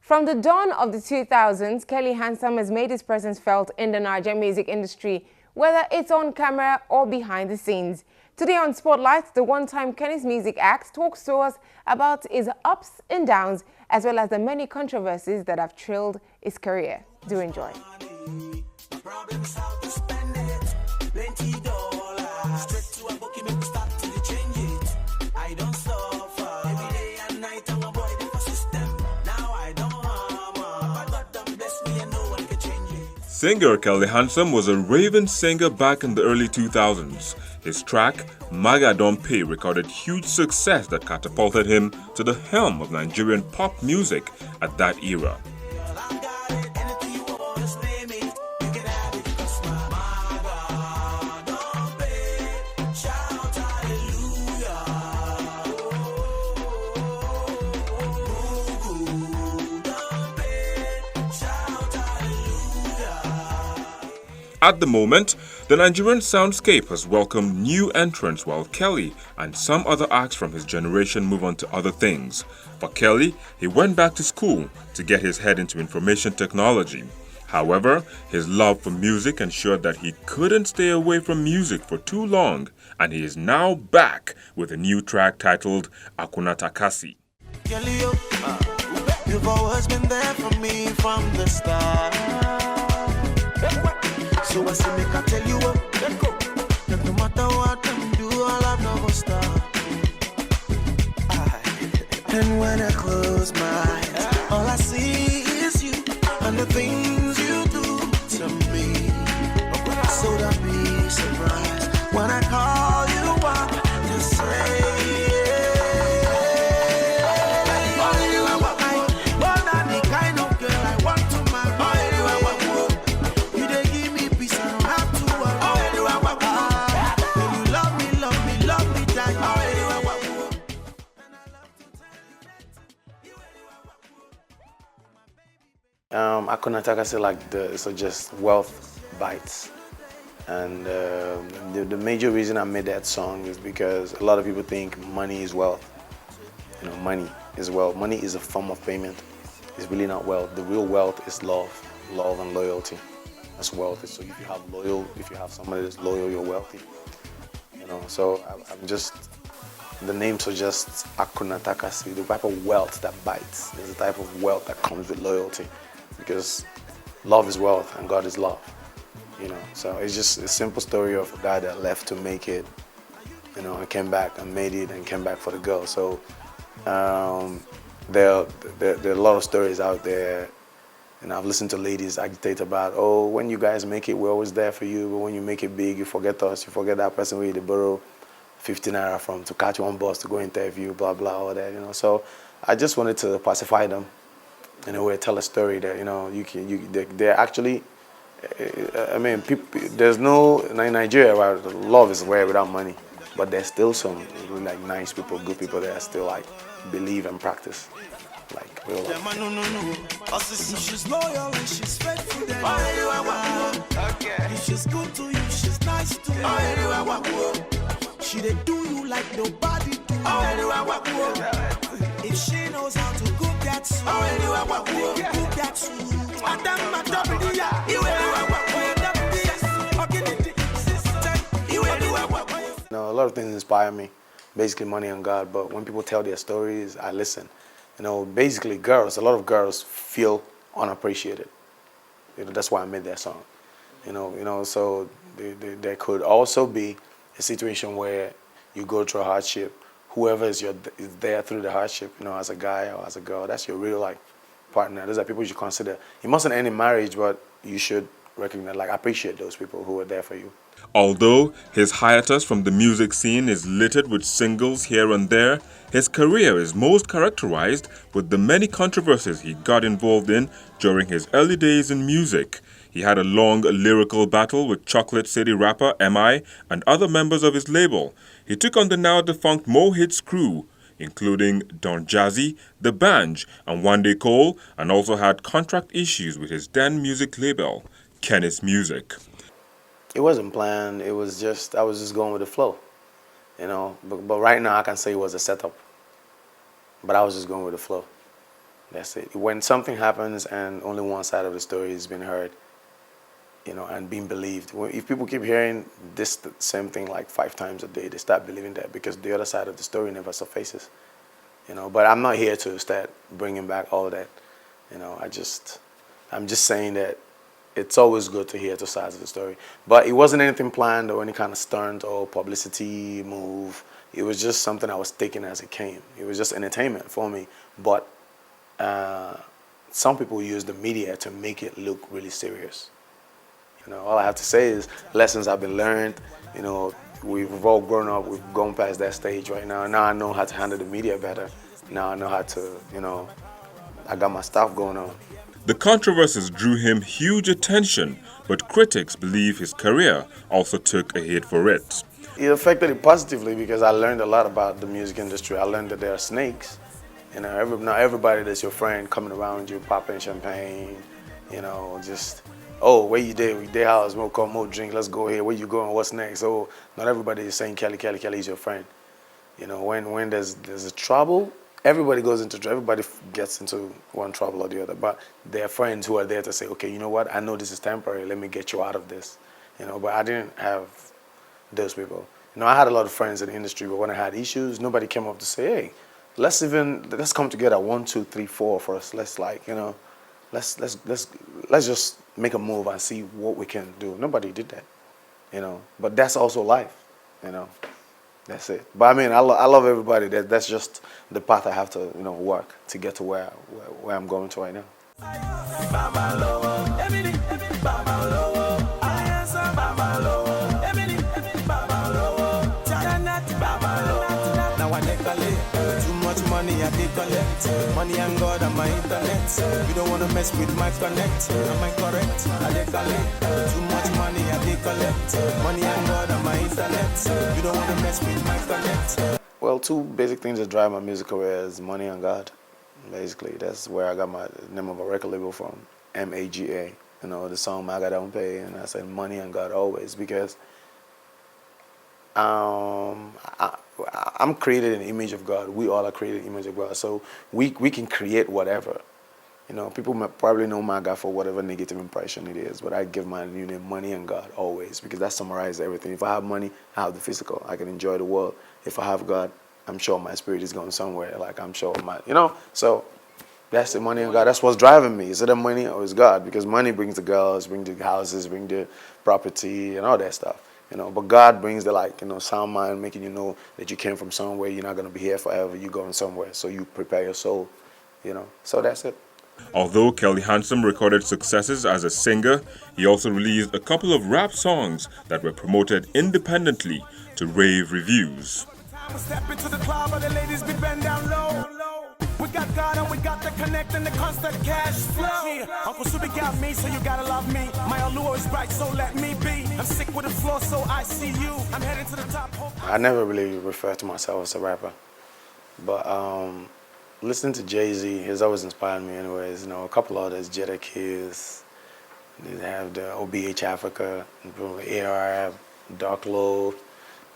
From the dawn of the 2000s, Kelly Hansome has made his presence felt in the Nigerian music industry, whether it's on camera or behind the scenes. Today on Spotlight, the one-time Kenny's Music Act talks to us about his ups and downs, as well as the many controversies that have trailed his career. Do enjoy. Singer Kelly Hansome was a raving singer back in the early 2000s. His track, Maga Don Pay, recorded huge success that catapulted him to the helm of Nigerian pop music at that era. At the moment, the Nigerian soundscape has welcomed new entrants while Kelly and some other acts from his generation move on to other things. For Kelly, he went back to school to get his head into information technology. However, his love for music ensured that he couldn't stay away from music for too long, and he is now back with a new track titled Akuna Takasi. You've always been there for me from the start. So I say, make I tell you what, that no matter what them do, I'll have no stop. And when I close my eyes, all I see is you and the things you do to me. So don't be surprised when I call you up to say, Akuna Takasi, like it's just wealth bites, and the major reason I made that song is because a lot of people think money is wealth. You know, money is wealth. Money is a form of payment. It's really not wealth. The real wealth is love and loyalty. That's wealth. So if you have somebody that's loyal, you're wealthy. You know, so I'm just, the name suggests Akuna Takasi, the type of wealth that bites. There's a type of wealth that comes with loyalty. Because love is wealth and God is love, you know. So it's just a simple story of a guy that left to make it, you know, and came back and made it and came back for the girl. So there are a lot of stories out there, and I've listened to ladies agitate about, oh, when you guys make it, we're always there for you, but when you make it big, you forget us, you forget that person where you borrow 50 naira from to catch one bus to go interview, blah, blah, all that, you know. So I just wanted to pacify them. In a way, tell a story that, you know, they're actually, I mean, people, there's no, in Nigeria, where love is rare without money, but there's still some really, like, nice people, good people that still, like, believe and practice, like, real love. She's loyal and she's faithful. If she's good to you, she's nice to you. She dey do you like nobody do. If she knows how to cook that soup, cook that soup. You know, a lot of things inspire me, basically money and God, but when people tell their stories, I listen. You know, basically girls, a lot of girls feel unappreciated. You know, that's why I made that song. You know, so there could also be a situation where you go through a hardship. Whoever is there through the hardship, you know, as a guy or as a girl, that's your real, like, partner. Those are people you should consider. It mustn't end in marriage, but you should recognize, like, appreciate those people who are there for you. Although his hiatus from the music scene is littered with singles here and there, his career is most characterized with the many controversies he got involved in during his early days in music. He had a long lyrical battle with Chocolate City rapper M.I. and other members of his label. He took on the now-defunct Mo Hits crew, including Don Jazzy, The Banj, and One Day Cole, and also had contract issues with his then music label, Kenny's Music. It wasn't planned. It was just, I was just going with the flow, you know. But right now I can say it was a setup. But I was just going with the flow. That's it. When something happens and only one side of the story has been heard, and being believed. If people keep hearing this same thing like 5 times a day, they start believing that because the other side of the story never surfaces. But I'm not here to start bringing back all that. I'm just saying that it's always good to hear 2 sides of the story. But it wasn't anything planned or any kind of stunt or publicity move. It was just something I was taking as it came. It was just entertainment for me. But some people use the media to make it look really serious. All I have to say is lessons have been learned. We've all grown up. We've gone past that stage right now. Now I know how to handle the media better. Now I know how to, I got my stuff going on. The controversies drew him huge attention, but critics believe his career also took a hit for it. It affected it positively because I learned a lot about the music industry. I learned that there are snakes. Not everybody that's your friend coming around you, popping champagne, just, oh, where you there? We there house, we'll come, more drink, let's go here. Where you going? What's next? Oh, not everybody is saying Kelly is your friend. When there's a trouble, everybody gets into one trouble or the other. But there are friends who are there to say, okay, you know what? I know this is temporary. Let me get you out of this. But I didn't have those people. I had a lot of friends in the industry, but when I had issues, nobody came up to say, hey, let's come together 1, 2, 3, 4 for us. Let's let's just make a move and see what we can do. Nobody did that, But that's also life, That's it. But I mean, I love everybody. That's just the path I have to, work to get to where I'm going to right now. Money I did collect, money and God on my internet. You don't wanna mess with my connect. Am I correct? I did collect. Too much money I did collect, money and God on my internet. You don't wanna mess with my connect. Well, 2 basic things that drive my music career is money and God. Basically, that's where I got my name of a record label from, MAGA. The song Maga Don Pay, and I said money and God always because I'm created in the image of God. We all are created in the image of God. So we can create whatever. People might probably know Maga for whatever negative impression it is, but I give my new name money and God always because that summarizes everything. If I have money, I have the physical. I can enjoy the world. If I have God, I'm sure my spirit is going somewhere. Like I'm sure So that's the money and God. That's what's driving me. Is it the money or is God? Because money brings the girls, brings the houses, brings the property and all that stuff. But God brings the sound mind, making you know that you came from somewhere. You're not going to be here forever. You're going somewhere. So you prepare your soul, So that's it. Although Kelly Hansome recorded successes as a singer, he also released a couple of rap songs that were promoted independently to rave reviews. Step into the club, but the ladies be bent down low. We got God and we got the connect and the constant cash flow. Uncle Subi got me, so you gotta love me. My allure is bright, so let me be. I'm sick with the floor, so I see you. I'm heading to the top. I never really referred to myself as a rapper, but listening to Jay-Z has always inspired me. Anyways, a couple others, Jetta Kids. They have the OBH Africa, AR, Dark Low.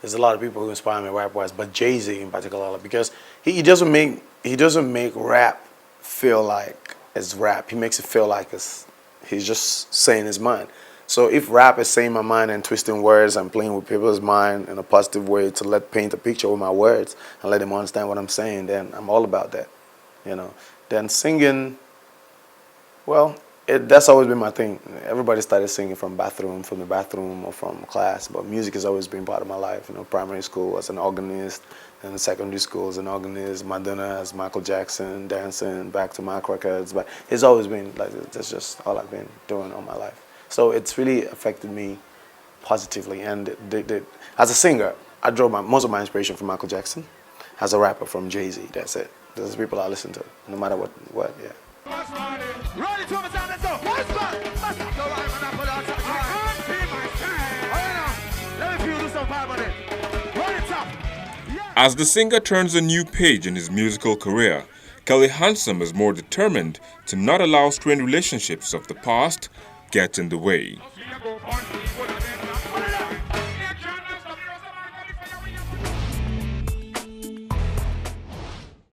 There's a lot of people who inspire me rap-wise, but Jay-Z in particular, because he doesn't make rap feel like it's rap. He makes it feel like he's just saying his mind. So if rap is saying my mind and twisting words and playing with people's mind in a positive way to paint a picture with my words and let them understand what I'm saying, then I'm all about that. Then singing, well, that's always been my thing. Everybody started singing from the bathroom or from class, but music has always been part of my life. Primary school as an organist, and secondary school as an organist, Madonna as Michael Jackson, dancing back to Mark records. But it's always been that's just all I've been doing all my life. So it's really affected me positively. And as a singer, I draw most of my inspiration from Michael Jackson. As a rapper, from Jay-Z. That's it. Those are people I listen to, no matter what. Yeah. As the singer turns a new page in his musical career, Kelly Hansome is more determined to not allow strained relationships of the past get in the way.